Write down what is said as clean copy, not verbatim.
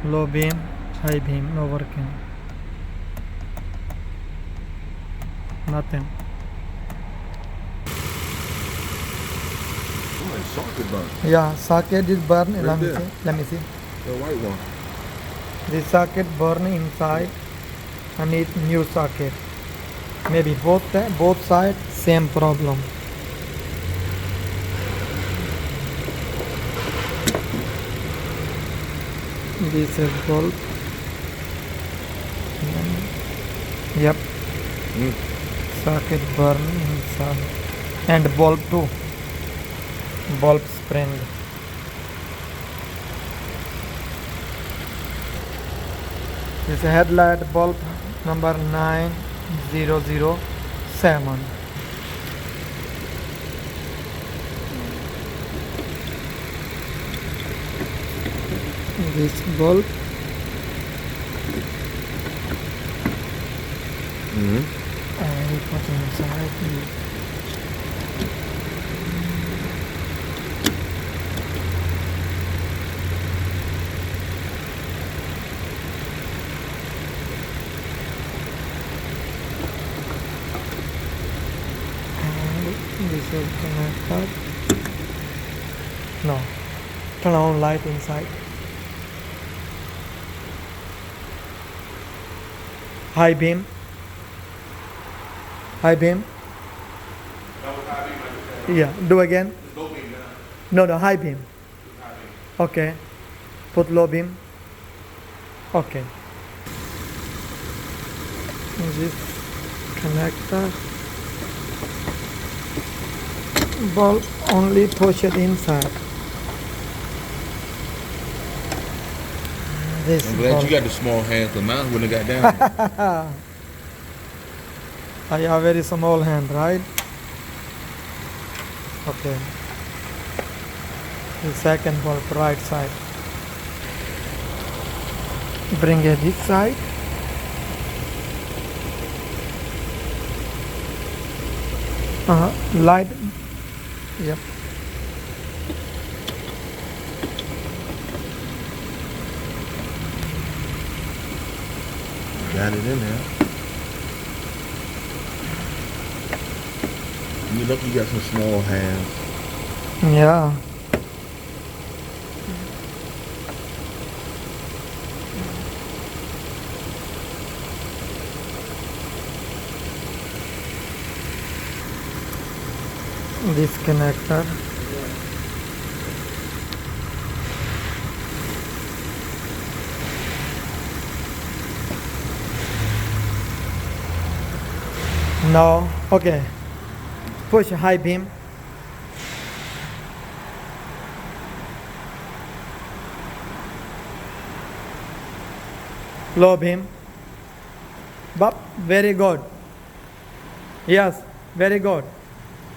Low beam, high beam, no working. Nothing. Oh, it's socket burn. Yeah, socket is burned. Right Let me there. see. Let me see. The white one. The socket burn inside. I need new socket. Maybe both sides same problem. This is bulb. Yep, Mm. socket burn inside. And bulb too. Bulb spring. This is headlight bulb number 9007. This bulb Mm-hmm. and put inside. And this will connect up. No, turn on light inside. High beam. High beam. Yeah, do again. No, high beam. Okay. Put low beam. Okay. This connector. Bulb only push it inside. This I'm glad bulb. you got the small hand, because mine wouldn't have got down there. I have very small hand, right? Okay. The second bulb, right side. Bring it this side. Light. Yep. Got it in there. You look, you got some small hands. Yeah. This connector. No. Okay. Push high beam. Low beam. But very good. Yes, very good.